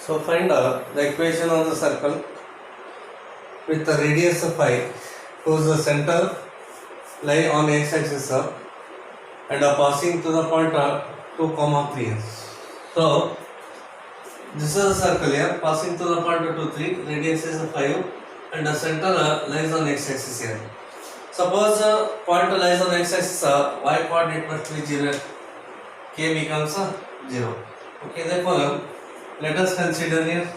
So find the equation of the circle with the radius of phi, whose the center lie on x-axis and are passing to the point 2, 3. So this is a circle here passing to the point 2, 3. Radius is 5 and the center lies on x-axis here. Suppose point lies on x-axis, y coordinate must be 0. K becomes 0. Okay, therefore let us consider here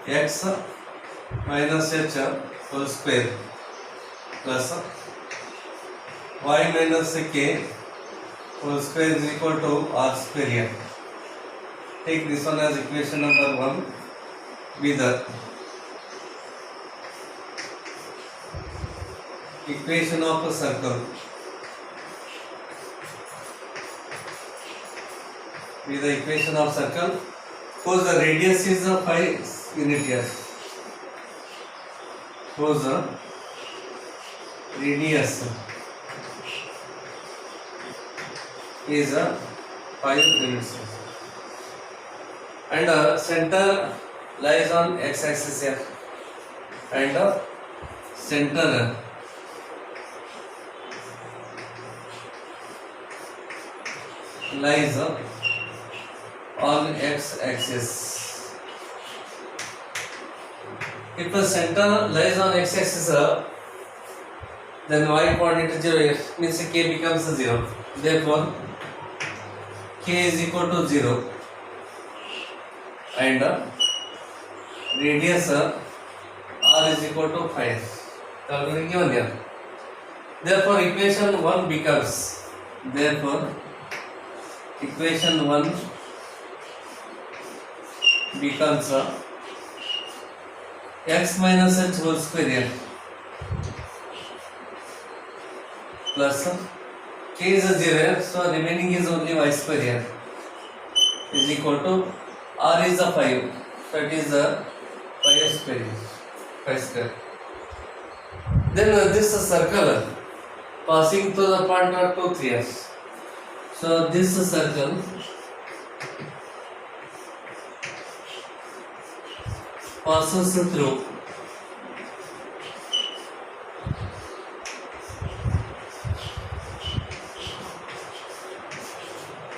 x minus h whole square plus y minus k whole square is equal to r square here. Take this one as equation number 1. Be the equation of a circle. Be the equation of circle whose the radius is 5 unit here. Whose radius is 5 units and center lies on x-axis here and center lies on x-axis. If the center lies on x-axis, then y coordinate is 0, means k becomes 0. Therefore, k is equal to 0 and radius r is equal to 5. Already given here. Therefore, equation 1 becomes, equation 1 becomes x minus h whole square here plus k is 0 here, so remaining is only y square here is equal to r is 5, so it is 5 square. Then this circle passing to the point of 2, 3. So this circle passes through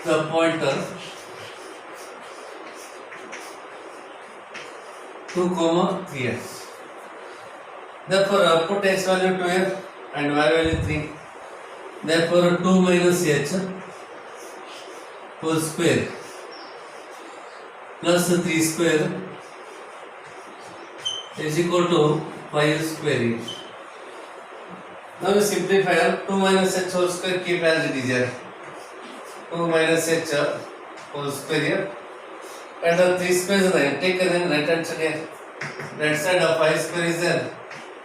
the pointer 2, 3. Therefore, put x value 2 here and y value 3. Therefore, 2 minus h whole square plus 3 square is equal to 5 square. Now we simplify. 2 minus h whole square keep as it is here. 2 minus h whole square here and 3 square is 9. Take then right hand side here. Right side of 5 square is there.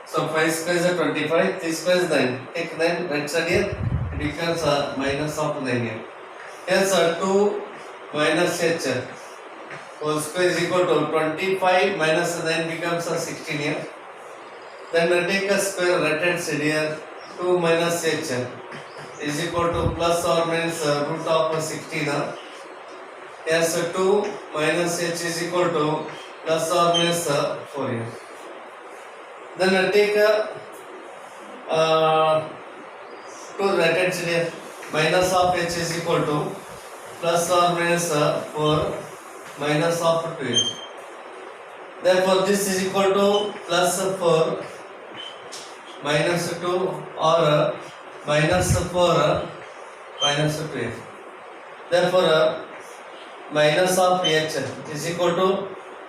So 5 square is 25. 3 square is 9. Take 9 right side here. It becomes minus of 9 here. Hence 2 minus h whole square is equal to 25 minus 9 becomes 16 here. Then take a square right hand side here. 2 minus h is equal to plus or minus root of 16. Hence 2 minus h is equal to plus or minus 4 here. Then take a 2 right hand side here. Minus of h is equal to plus or minus 4 minus of 2. Therefore, this is equal to plus 4 minus 2 or minus 4 minus 2. Therefore, minus of h is equal to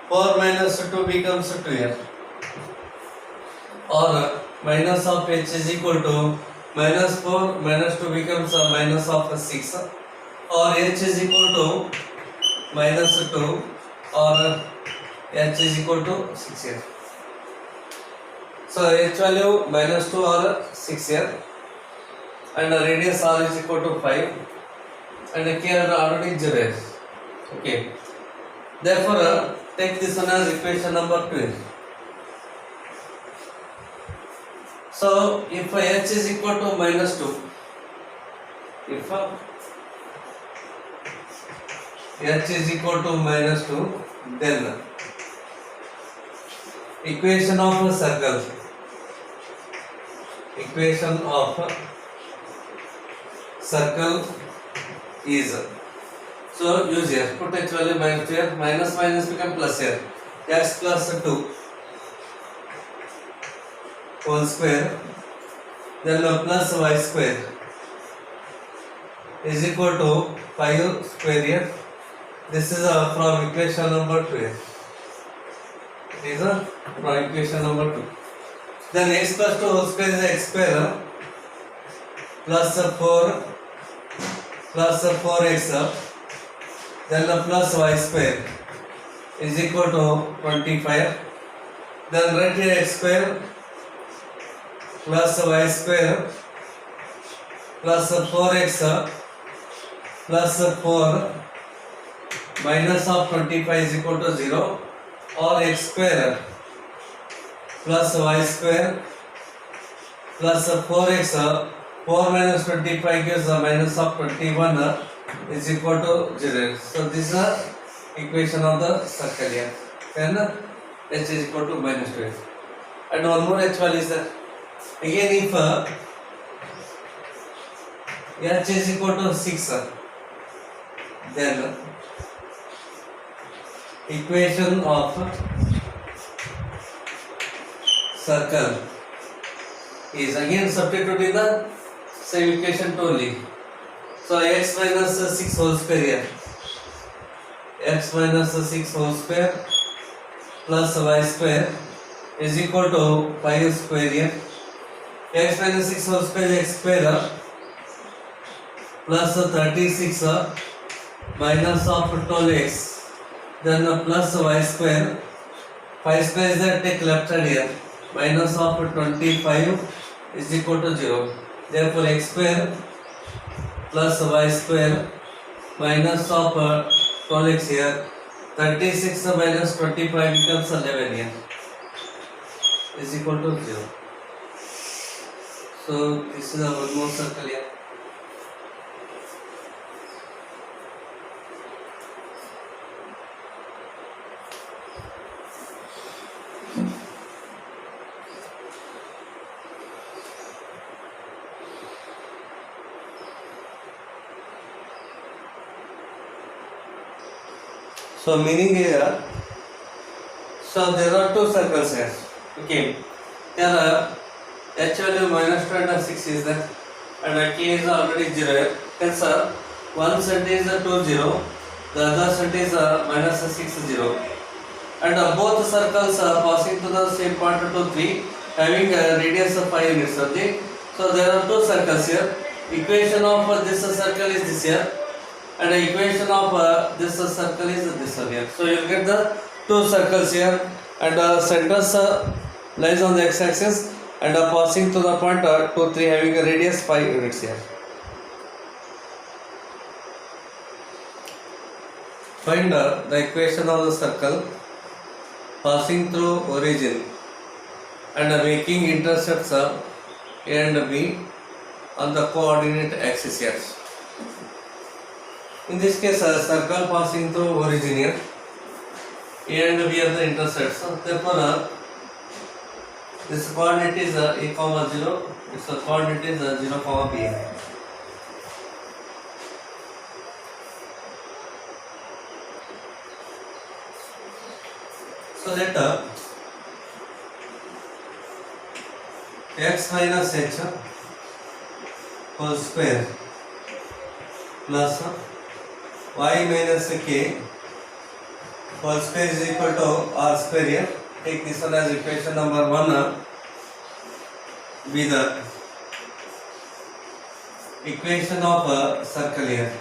4 minus 2 becomes 2 here. Or minus of h is equal to minus 4 minus 2 becomes minus of 6. Or h is equal to minus 2 or h is equal to 6 here. So h value minus 2 or 6 here and radius r is equal to 5 and k are already 0. Okay. Therefore, take this one as equation number 2. So if h is equal to minus 2, if h is equal to minus 2. Then equation of a circle. Equation of a circle is, so use here, put h value minus here, minus minus become plus here, x plus 2 whole square, then plus y square is equal to 5 square here. This is from equation number 2 here. It is from equation number 2. Then x plus 2 whole square is x square plus 4 plus 4x, then plus y square is equal to 25. Then write here x square plus y square plus 4x plus 4 minus of 25 is equal to 0, or x square plus y square plus 4x, 4 minus 25 gives a minus of 21 is equal to 0. So this is the equation of the circle here. Then h is equal to minus 12. And one more h value is there. Again, if h is equal to 6, then equation of circle is, again substituting the same equation totally. So x minus 6 whole square here, x minus 6 whole square plus y square is equal to 5 square here. X minus 6 whole square is x square plus 36 minus of 12x, then plus y square, 5 square is there, take left side here, minus of 25 is equal to 0. Therefore x square plus y square minus of 12x here, 36 minus 25 becomes 11 here, is equal to 0. So this is one more circle here. So meaning here, so there are two circles here. Okay, here h value minus 2 and 6 is there, and k is already 0. Hence one set is 2 0, the other set is minus 6 0, and both circles are passing to the same point 2 3, having a radius of 5 units. Okay, so there are two circles here. Equation of this circle is this here, and the equation of this circle is this one here. So you get the two circles here, and centers lies on the x-axis, and passing to the point 2 3, having a radius 5 units here. Find the equation of the circle passing through origin and making intercepts A and B on the coordinate axis here. In this case, a circle passing through origin here, A and B are the intercepts. Therefore, this coordinate is a comma 0. This coordinate is 0 comma b. So let x minus h whole square plus y minus k whole square is equal to r square here. Take this one as equation number 1 be the equation of a circle here.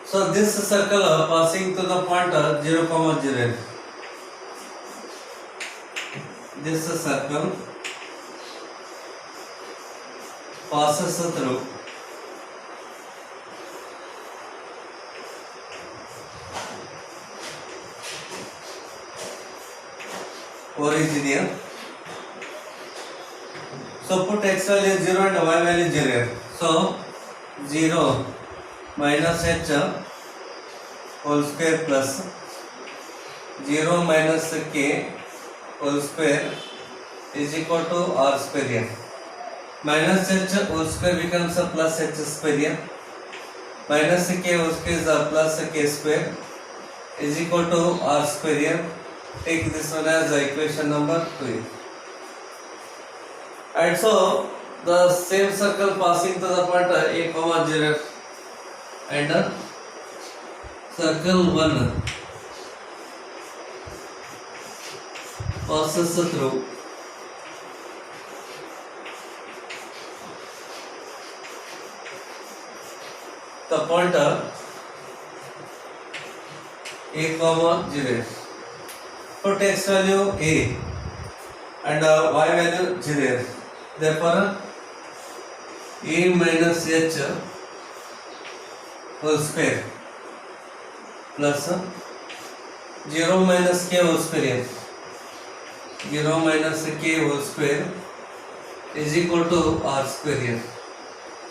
So this circle passing to the point 0, 0. This circle passes through origin here. So put x value 0 and y value 0 here. So 0 minus h whole square plus 0 minus k whole square is equal to r square here. Minus h whole square becomes a plus h square here. Minus k whole square is a plus k square is equal to r square here. Take this one as equation number 2. And so the same circle passing to the point a comma 0 and circle 1 passes through the pointer a comma 0. Put x value a and y value 0. Therefore a minus h whole square plus 0 minus k whole square. 0 minus k whole square is equal to r square here.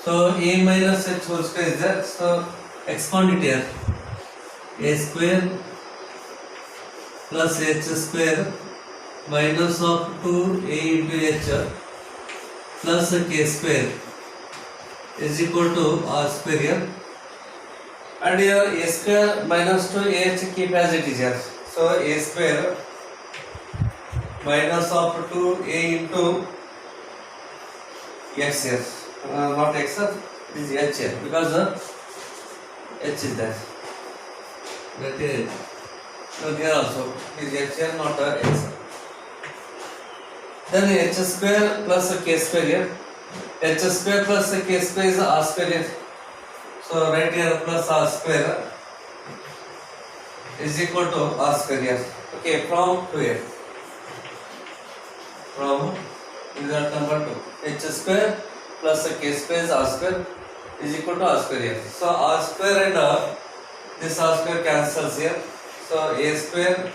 So a minus h whole square is there. So expand it here. A square plus h square minus of 2a into h plus k square is equal to r square here. And here a square minus 2ah keep as it is here. So a square minus of 2a into x here. Not x, it is h here because h is there. That is, so here also is h here, not x. Then h square plus k square here. H square plus k square is r square here. So right here plus r square is equal to r square here. Okay, from to here. From result number 2. H square plus k square is r square is equal to r square here. So r square and this r square cancels here. So a square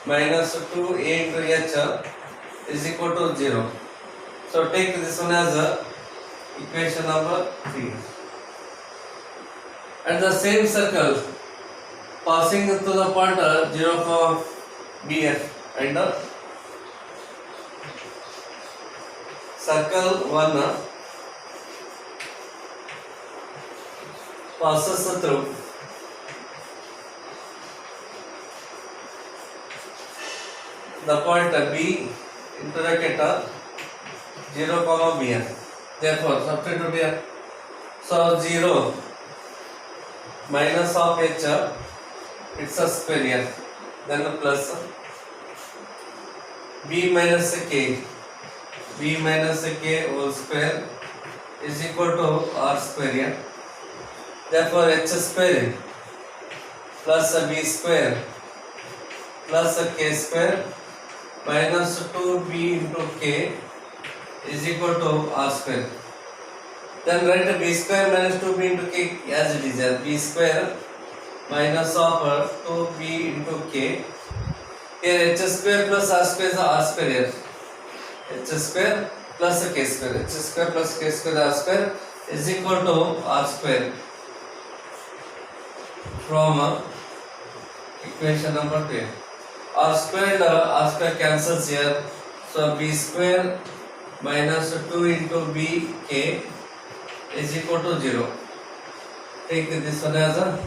minus 2a into h is equal to 0. So take this one as equation number 3. And the same circle passing to the point 0 from BF and circle 1 passes through the point B into the 0 comma BF. Therefore substitute here. So 0 minus of h, it's a square here, then plus b minus k whole square is equal to r square here. Therefore h square plus b square plus k square minus 2b into k is equal to r square. Then write b square minus 2b into k as it is here. B square minus of 2b into k. Here h square plus r square is r square here. H square plus k square. H square plus k square r square is equal to r square. From equation number 2. R square and r square cancels here. So b square minus 2 into b k is equal to 0. Take this one as a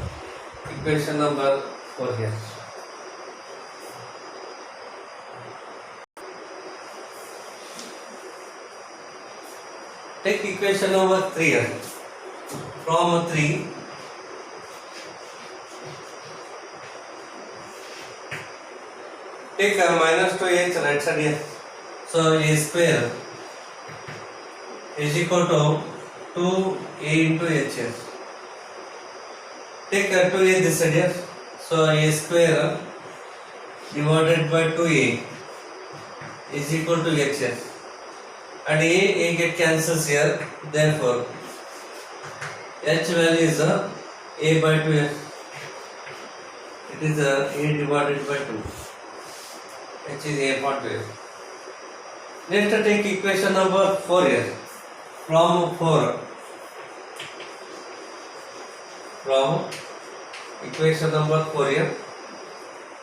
equation number 4 here. Take equation number 3 here. From 3, take minus 2h right side here. So a square is equal to 2a into h here. Take 2a this side here. So a square divided by 2a is equal to h here. And a get cancels here. Therefore h value is a by 2 here. It is a divided by 2. H is a upon 2. Next take equation number 4 here. From equation number 4 here,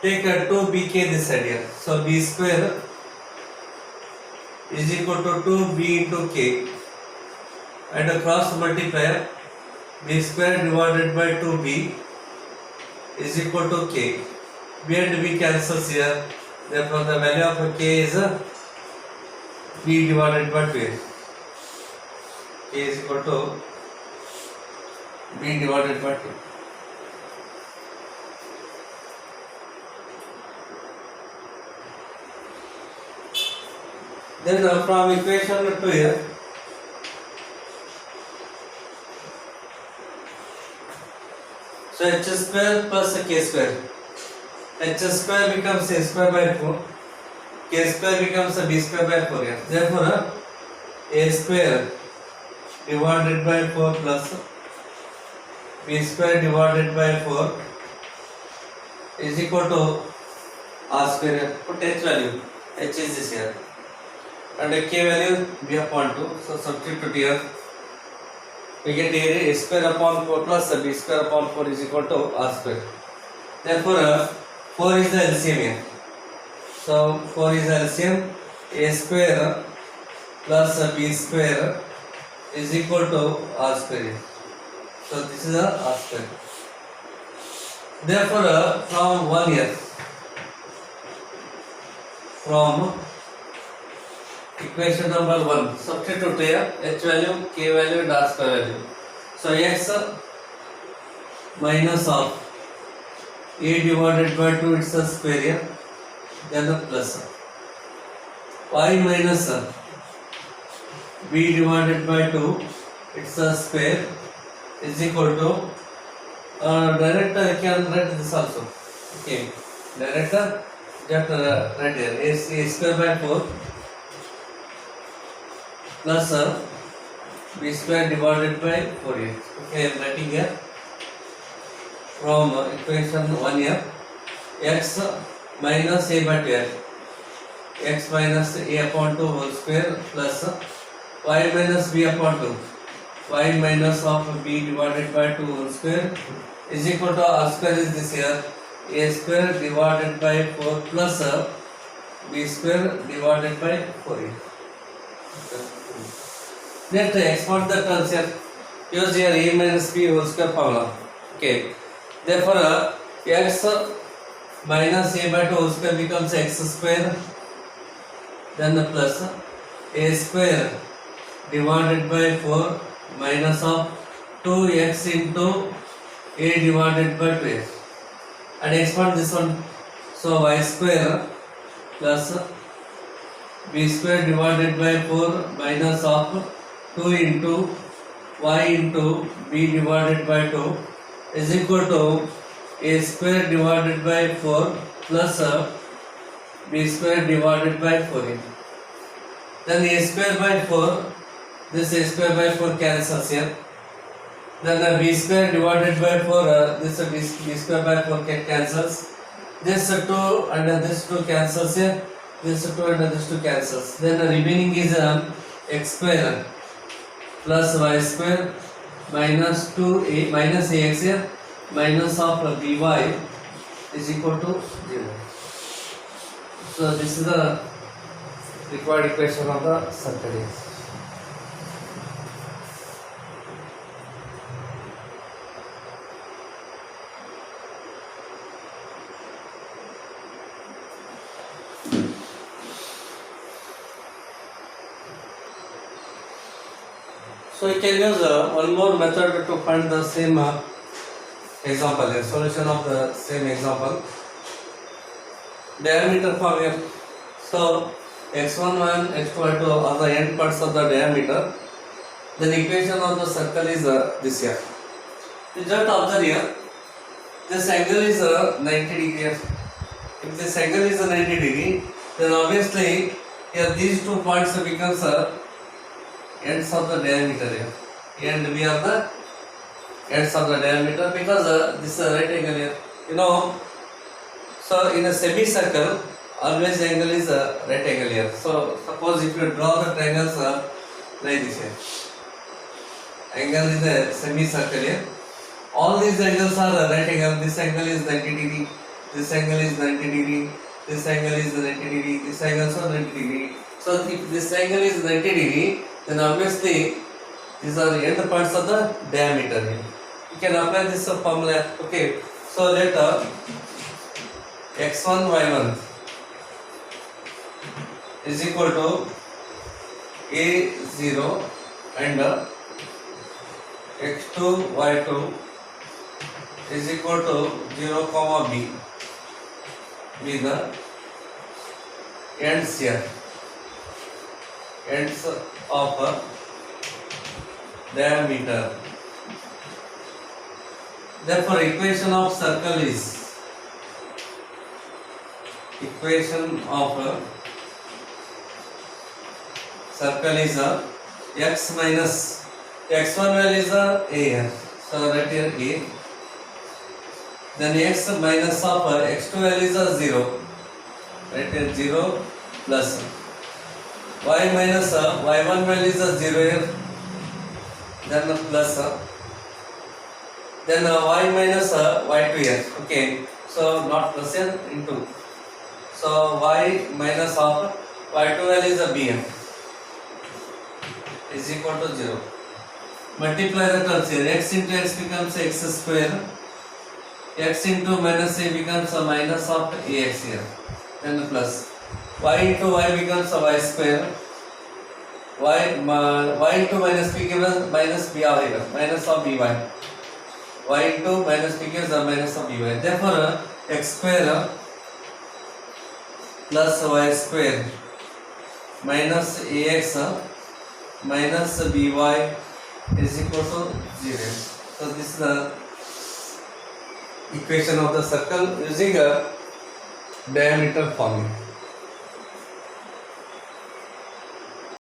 take a 2bk this side here. So b square is equal to 2b into k, and a cross multiplier b square divided by 2b is equal to k. B and b cancels here, therefore the value of k is b divided by 2. K is equal to b divided by 2. Then from equation 2 here, so h square plus k square, h square becomes a square by 4, k square becomes a b square by 4 here. Therefore a square divided by 4 plus b square divided by 4 is equal to r square here. Put h value, h is this here, and k value b upon 2. So substitute here, we get a square upon 4 plus b square upon 4 is equal to r square. Therefore 4 is the LCM here. So 4 is the LCM. A square plus b square is equal to r square here. So this is a r square. Therefore from 1 here, from equation number 1, substitute here h value, k value and r square value. So x minus of a divided by 2, it's a square here, then the plus y minus b divided by 2, it's a square, is equal to direct I can write this also. Okay, direct just write here a square by 4 plus b square divided by 4 here. Okay, I am writing here from equation 1 here, x minus a by 2, x minus a upon 2 whole square plus y minus b upon 2, y minus of b divided by 2 whole square is equal to r square is this here, a square divided by 4 plus b square divided by 4 here. Next expand the terms here, use here a minus b whole square formula. Okay, therefore x minus a by 2 whole square becomes x square, then the plus a square divided by 4 minus of 2x into a divided by 2x, and expand this one. So y square plus b square divided by 4 minus of 2 into y into b divided by 2 is equal to a square divided by 4 plus b square divided by 4. Then a square by 4, this a square by 4 cancels here. Then b square divided by 4, this b square by 4 cancels. This 2 and this 2 cancels here. This 2 and this 2 cancels. Then the remaining is x square plus y square minus 2a minus ax here minus of by is equal to 0. So this is the required equation of the circle here. So you can use one more method to find the same example here, solution of the same example. Diameter form here. So x1, x2, x2 are the end parts of the diameter. Then equation of the circle is this here. You just observe here, this angle is 90 degree. If this angle is 90 degree, then obviously here these 2 points becomes ends of the diameter here, and we are the ends of the diameter because this is a right angle here. You know, so in a semicircle, always angle is a right angle here. So suppose if you draw the triangles like this here, angle is a semicircle here. All these angles are right angle. This angle is 90 degree. This angle is 90 degree. This angle is 90 degree. This angle is 90 degree. So if this angle is 90 degree, then obviously these are the end points of the diameter here. You can apply this formula. Okay. So let x1 y1 is equal to a0 and x2 y2 is equal to 0 comma b. Be the ends here, ends of a diameter. Therefore, equation of circle is x minus x1 value is a here. So right here a. Then x minus of x2 value is a 0. Right here 0 plus y minus y1 value is a 0 here. Then plus then y minus y2 here. Okay. So not plus here into. So y minus of y2 value is a b here. Is equal to 0. Multiply the terms here. X into x becomes x square. X into minus a becomes a minus of ax here. Then plus y into y becomes a y square. Y into minus b gives minus b here. Minus of by. Y into minus b gives a minus of by. Therefore x square plus y square minus ax minus by is equal to 0. So this is the equation of the circle using a diameter formula.